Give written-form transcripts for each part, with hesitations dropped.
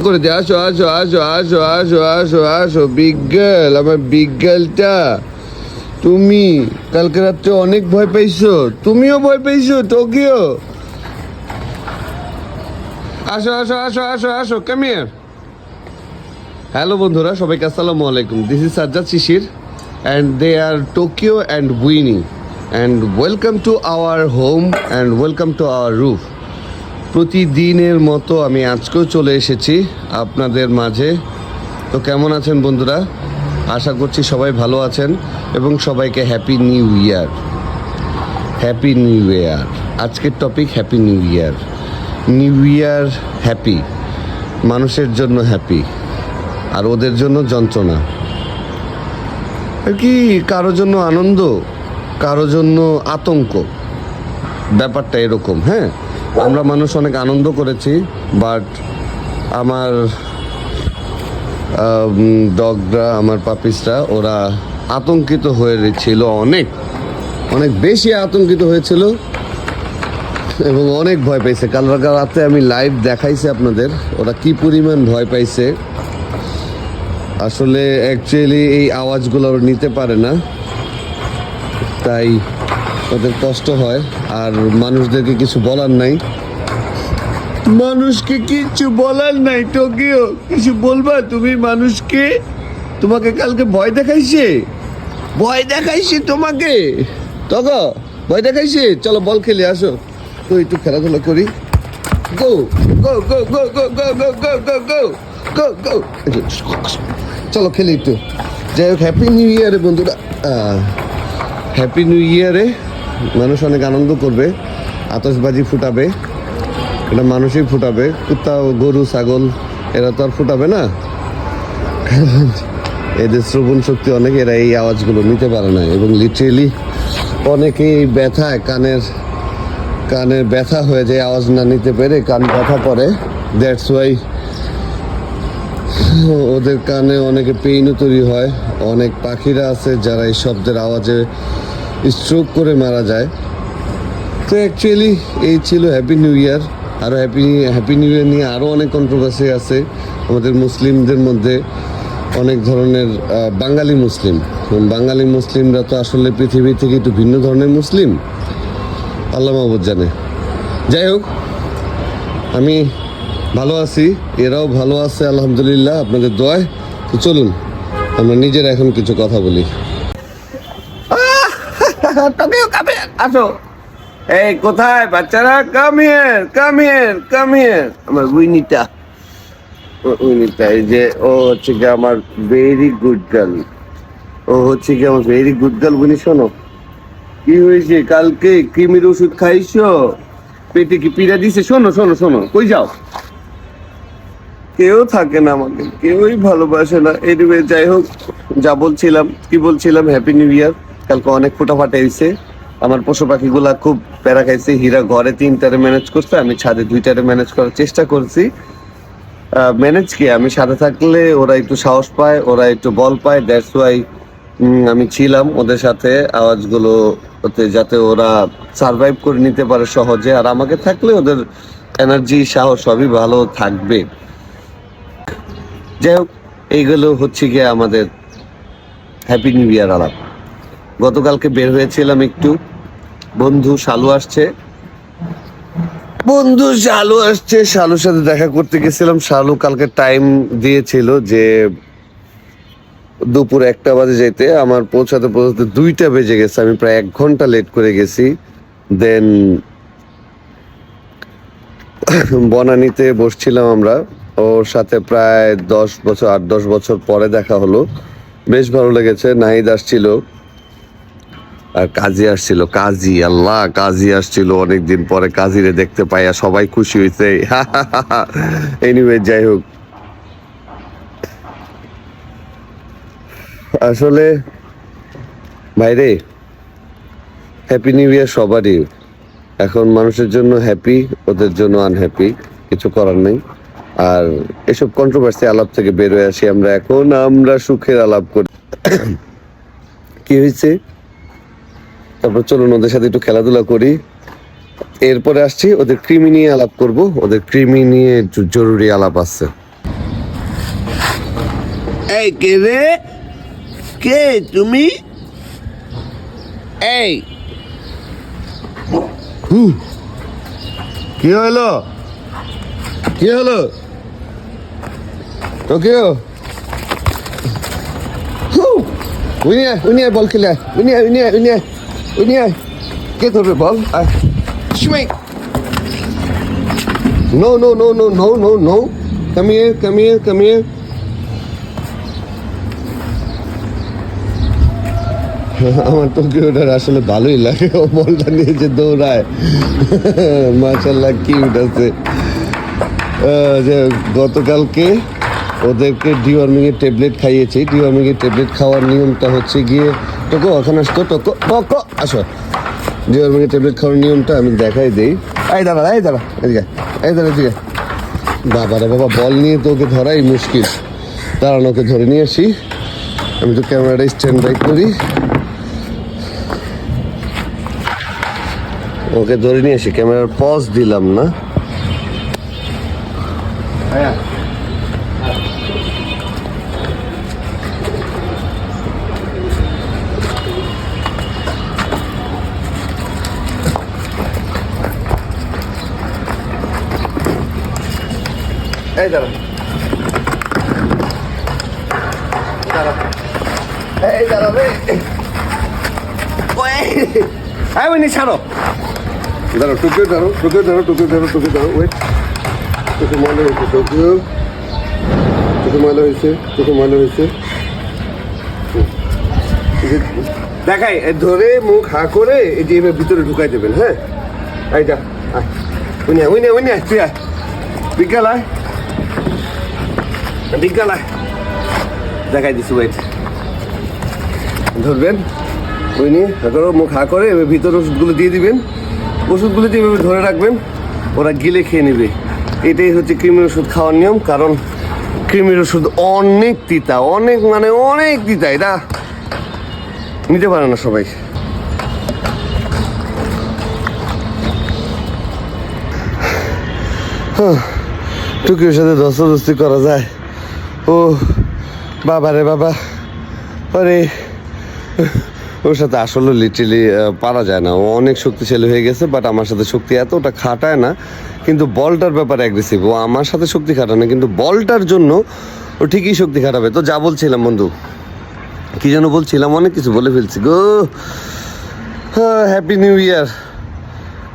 করে দে, আসো আসো আসো আসো আসো আসো আসো, বিগ গার্ল, আমার বিগ গার্লটা। তুমি কালকে রাত্রে অনেক ভয় পাইছো, তুমিও ভয় পাইছো টোকিও। আসো আসো আসো আসো আসো, কাম হিয়ার। হ্যালো বন্ধুরা, সবাইকে আসসালামু আলাইকুম। This is Sajjad Shishir and they are Tokyo and Winnie and welcome to our home and welcome to our roof. প্রতিদিনের মতো আমি আজকেও চলে এসেছি আপনাদের মাঝে। তো কেমন আছেন বন্ধুরা? আশা করছি সবাই ভালো আছেন এবং সবাইকে happy new year. Happy new year. আজকের topic happy new year. New year happy, মানুষের জন্য হ্যাপি আর ওদের জন্য যন্ত্রণা। কি কারো জন্য আনন্দ, কারো জন্য আতঙ্ক, ব্যাপারটা এরকম। হ্যাঁ, আমরা মানুষ অনেক আনন্দ করেছি, বাট আমার ডগরা, আমার পাপিসরা, ওরা আতঙ্কিত হয়েছিল, অনেক অনেক বেশি আতঙ্কিত হয়েছিল এবং অনেক ভয় পাইছে। কাল রাতে আমি লাইভ দেখাইছি আপনাদের, ওরা কি পরিমাণ ভয় পাইছে। আসলে অ্যাকচুয়ালি এই আওয়াজগুলো ওরা নিতে পারে না, তাই ওদের কষ্ট হয়। আর মানুষদেরকে কিছু বলার নাই, মানুষকে কিছু বলার নাই। টোকিও, কিছু বলবা তুমি মানুষকে? তোমাকে কালকে ভয় দেখাইছে, ভয় দেখাইছে তোমাকে। তখন ভয় দেখাইছে। চলো বল খেলে আসো, তো একটু খেলাধুলা করি। গো গো গো গো গো গো গো গো গো গো গো গো। চলো খেলি একটু। যাই হোক, হ্যাপি নিউ ইয়ারে বন্ধুরা। হ্যাপি নিউ ইয়ারে মানুষ অনেক আনন্দ করবে, আতশবাজি ফুটাবে। এটা মানুষই ফুটাবে, কুত্তা, গরু, ছাগল এরা তো আর ফুটাবে না। এদের শ্রবণ শক্তি অনেক, এরা এই আওয়াজগুলো নিতে পারে না। এবং লিটারেলি অনেকেই ব্যথায় কানের ব্যথা হয়ে যায়, আওয়াজ না নিতে পেরে কান ব্যথা পড়ে। দ্যাটস ওয়াই ওদের কানে অনেকে পেইনও তৈরি হয়। অনেক পাখিরা আছে যারা এই শব্দের আওয়াজে স্ট্রোক করে মারা যায়। তো অ্যাকচুয়ালি এই ছিল হ্যাপি নিউ ইয়ার। আরও হ্যাপি নিউ ইয়ার নিয়ে আরও অনেক কন্ট্রোভার্সি আছে আমাদের মুসলিমদের মধ্যে। অনেক ধরনের বাঙালি মুসলিমরা তো আসলে পৃথিবী থেকে একটু ভিন্ন ধরনের মুসলিম, আল্লাহ মাহবুব জানে। যাই হোক, আমি ভালো আছি, এরাও ভালো আছে আলহামদুলিল্লাহ, আপনাদের দোয়ায়। তো চলুন আমরা নিজেরা এখন কিছু কথা বলি। আসো, এই কোথায় বাচ্চারা? Come here, come here, come here. আমার উইনিটা, এই যে ও হচ্ছে কি আমার ভেরি গুড গার্ল। ও হচ্ছে কি আমার ভেরি গুড গার্ল। উইনি শোনো, কি হয়েছে? কালকে কৃমির ওষুধ খাইছো? পেটে কি পীড়া দিছে? শোনো শোনো শোনো, কই যাও? কেউ থাকে না আমাকে, কেউই ভালোবাসে না। এনিওয়ে, যাই হোক, যা বলছিলাম, কি বলছিলাম, হ্যাপি নিউ ইয়ার। কালকে অনেক ফোটাফাটা হয়েছে। আমার পশু পাখিগুলা খুব প্যারা খাইছে। হীরা ঘরে 3টারে ম্যানেজ করছে, আমি ছাদে 2টারে ম্যানেজ করার চেষ্টা করছি। ম্যানেজ কি, আমি সাথে থাকলে ওরা একটু সাহস পায়, ওরা একটু বল পায়। দ্যাটস ওয়াই আমি ছিলাম ওদের সাথে আওয়াজগুলো ওতে, যাতে ওরা সারভাইভ করে নিতে পারে সহজে। আর আমাকে থাকলে ওদের এনার্জি, সাহস সবই ভালো থাকবে। যাই হোক, এইগুলো হচ্ছে গিয়ে আমাদের হ্যাপি নিউ ইয়ার আলাপ। গতকালকে বের হয়েছিলাম একটু, বন্ধু শালু আসছে, শালুর সাথে দেখা করতে গেছিলাম। শালু কালকে টাইম দিয়েছিল যে দুপুর 1টা বাজে যেতে, আমার পৌঁছাতে 2টা বেজে গেছে। আমি প্রায় 1 ঘন্টা লেট করে গেছি। দেন বনানীতে বসছিলাম আমরা, ওর সাথে প্রায় 8-10 বছর পরে দেখা হলো। বেশ ভালো লেগেছে। নাহিদ আসছিল আর কাজী আসছিল। কাজী আসছিল অনেকদিন পরে। কাজীরে দেখতে পাইয়া সবাই খুশি হয়েছে। এনিওয়ে, যাই হোক, আসলে ভাইরে, হ্যাপি নিউ ইয়ার সবারই। এখন মানুষের জন্য হ্যাপি, ওদের জন্য আনহ্যাপি, কিছু করার নেই। আর এসব কন্ট্রোভার্সি আলাপ থেকে বের হয়ে আসি আমরা। এখন আমরা সুখের আলাপ করি। কি হয়েছে? তারপর চলুন ওদের সাথে একটু খেলাধুলা করি। এরপরে আসছি ওদের কৃমি নিয়ে আলাপ করব। ওদের কৃমি নিয়ে জরুরি আলাপ আছে। এই কে রে? কে তুমি? এই কি হলো? কি হলো? টোকিও উনি বল খেলে উনি কে ধরবে বল? No, no, no, no, no, no, no. Come here, come here, come here. আমার টোকিওটার আসলে ভালোই লাগে, ও বলটা নিয়ে যে দৌড়ায়। মাশাআল্লাহ কিউট আছে। যে গতকালকে ওদেরকে ডিওয়ার্মিং এর ট্যাবলেট খাইয়েছি। ডিওয়ার্মিং এর ট্যাবলেট খাওয়ার নিয়মটা হচ্ছে গিয়ে টোকো ওখানে আসতো, টোকো আসো। ডিওয়ার্মিং এর ট্যাবলেট খাওয়ার নিয়মটা আমি দেখাই দিই। এই দাঁড়া এদিকে, এদিকে। বাবারে বাবা, বল নিয়ে তো ওকে ধরাই মুশকিল। দাঁড়ানো, ওকে ধরে নিয়ে আসি। আমি তো ক্যামেরাটা স্ট্যান্ড বাই করি, ওকে ধরে নিয়ে আসি। ক্যামেরার পজ দিলাম না। এই দাঁড়া, এই দাঁড়াবে। ছাড়ো, দাঁড়ো, টোকিও ধরো, ওয়েট। চোখে ময়লা হয়েছে, টোকিও চোখে ময়লা হয়েছে। দেখাই, ধরে মুখ হা করে এই যে এবার ভিতরে ঢুকাই দেবেন। হ্যাঁ, এইটা উনি তুই আয়, বিজ্ঞান আয়, দেখাই দিচ্ছি। ওয়েট, ধরবেন, উনি মুখ হা করে এবার ভিতরে ওষুধগুলো দিয়ে দিবেন। ওষুধগুলো দিয়ে এভাবে ধরে রাখবেন, ওরা গিলে খেয়ে নেবে। এটাই হচ্ছে কৃমির ওষুধ খাওয়ার নিয়ম। কারণ কৃমির ওষুধ অনেক তিতা, অনেক তিতা। এটা নিতে পারে না সবাই। টুকির সাথে ধস্তাধস্তি করা যায়? ও বাবা রে বাবা, আরে ওর সাথে আসলে লিটারালি পারা যায় না। ও অনেক শক্তিশালী হয়ে গেছে, বাট আমার সাথে শক্তি এতটা খাটায় না। কিন্তু বলটার ব্যাপারে অ্যাগ্রেসিভ। ও আমার সাথে শক্তি খাটায় না, কিন্তু বলটার জন্য ও ঠিকই শক্তি খাটাবে। তো যা বলছিলাম বন্ধু, কি যেন বলছিলাম, অনেক কিছু বলে ফেলছি গো। হ্যাপি নিউ ইয়ার।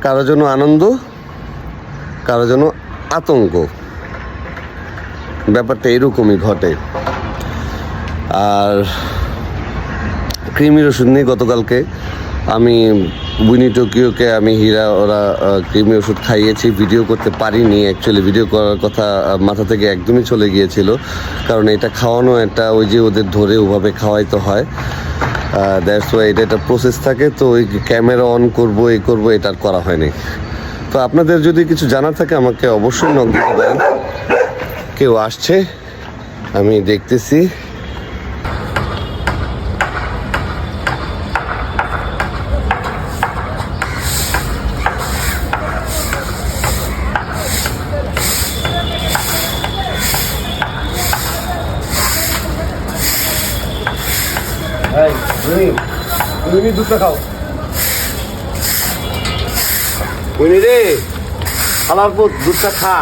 কারো জন্য আনন্দ, কারো জন্য আতঙ্ক, ব্যাপারটা এরকমই ঘটে। আর কৃমির ওষুধ নিয়ে গতকালকে আমি বুনি টোকিওকে আমি ওরা কৃমির ওষুধ খাইয়েছি। ভিডিও করতে পারিনি, অ্যাকচুয়ালি ভিডিও করার কথা মাথা থেকে একদমই চলে গিয়েছিল। কারণ এটা খাওয়ানো একটা ওই যে ওদের ধরে ওভাবে খাওয়াইতে হয়, দ্যাটস ওয়াই এটা একটা প্রসেস থাকে। তো ওই ক্যামেরা অন করবো, এটা আর করা হয়নি। তো আপনাদের যদি কিছু জানার থাকে আমাকে অবশ্যই নক দিতে পারেন। কেউ আসছে, আমি দেখতেছি। তুমি দুধটা খাও, বুঝলি রে, খালার পর দুধটা খা।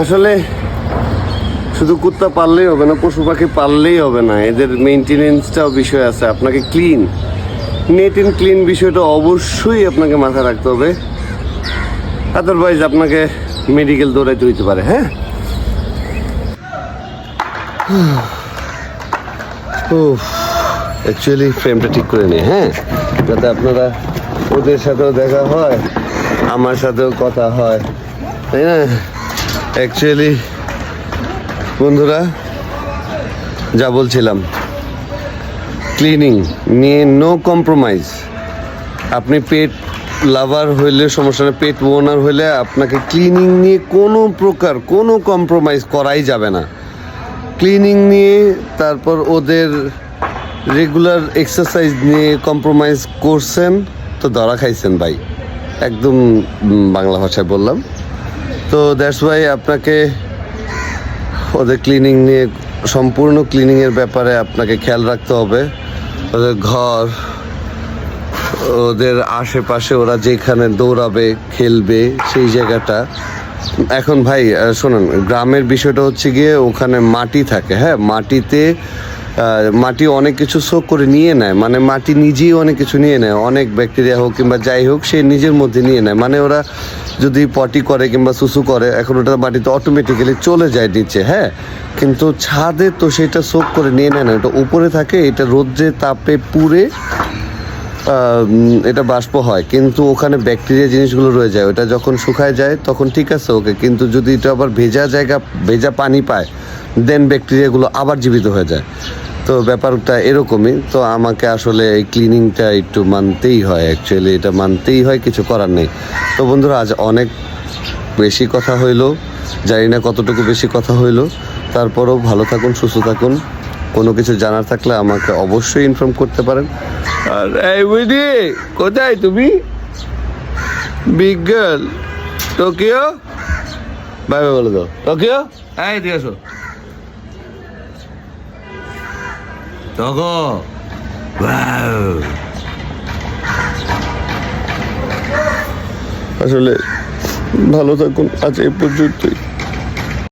আসলে শুধু কুত্তা পাললেই হবে না, পশু পাখি পাললেই হবে না, এদের মেনটেনেন্সটাও বিষয় আছে। আপনাকে ক্লিন নেট অ্যান্ড ক্লিন বিষয়টা অবশ্যই আপনাকে মাথায় রাখতে হবে, আদারওয়াইজ আপনাকে মেডিকেল দৌড়াইতে হইতে পারে। হ্যাঁ, ও অ্যাকচুয়ালি ফ্রেমটা ঠিক করে নিই, হ্যাঁ, যাতে আপনারা ওদের সাথেও দেখা হয়, আমার সাথেও কথা হয়, তাই না? অ্যাকচুয়ালি বন্ধুরা যা বলছিলাম, ক্লিনিং নিয়ে নো কম্প্রোমাইজ। আপনি পেট লাভার হইলে সমস্যা নেই, পেট ওনার হইলে আপনাকে ক্লিনিং নিয়ে কোনো প্রকার কোনো কম্প্রোমাইজ করাই যাবে না। ক্লিনিং নিয়ে, তারপর ওদের রেগুলার এক্সারসাইজ নিয়ে কম্প্রোমাইজ করছেন তো ধরা খাইছেন ভাই, একদম বাংলা ভাষায় বললাম। তো দ্যাটস ওয়াই আপনাকে ওদের ক্লিনিং নিয়ে, সম্পূর্ণ ক্লিনিংয়ের ব্যাপারে আপনাকে খেয়াল রাখতে হবে। ওদের ঘর, ওদের আশেপাশে ওরা যেখানে দৌড়াবে খেলবে সেই জায়গাটা। এখন ভাই শোনেন, গ্রামের বিষয়টা হচ্ছে গিয়ে ওখানে মাটি থাকে, হ্যাঁ, মাটি অনেক কিছু সোক করে নিয়ে নেয়, মানে মাটি নিজেই অনেক কিছু নিয়ে নেয়, অনেক ব্যাকটেরিয়া হোক কিংবা যাই হোক সে নিজের মধ্যে নিয়ে নেয়। মানে ওরা যদি পটি করে কিংবা সুসু করে, এখন ওটা মাটিতে অটোমেটিক্যালি চলে যায় নিচে, হ্যাঁ, কিন্তু ছাদে তো সেটা সোক করে নিয়ে নেয় না, এটা উপরে থাকে, এটা রৌদ্রে তাপে পুড়ে এটা বাষ্প হয়, কিন্তু ওখানে ব্যাকটেরিয়া জিনিসগুলো রয়ে যায়। ওটা যখন শুকায় যায় তখন ঠিক আছে, ওকে, কিন্তু যদি এটা আবার ভেজা পানি পায়, দেন ব্যাকটেরিয়াগুলো আবার জীবিত হয়ে যায়। তো ব্যাপারটা এরকমই। তো আমাকে আসলে এই ক্লিনিংটা একটু মানতেই হয়, অ্যাকচুয়ালি এটা মানতেই হয়, কিছু করার নেই। তো বন্ধুরা আজ অনেক বেশি কথা হইলো, জানি না কতটুকু বেশি কথা হইলো, তারপরেও ভালো থাকুন, সুস্থ থাকুন। কোনো কিছু জানার থাকলে আমাকে অবশ্যই ইনফর্ম করতে পারেন। আর এই বুঝি, কোথায় তুমি big girl? Tokyo, bye bye বলে দাও। টোকিও, এই দিয়ে আসো। আসলে ভালো থাকুন, আজ এই পর্যন্তই।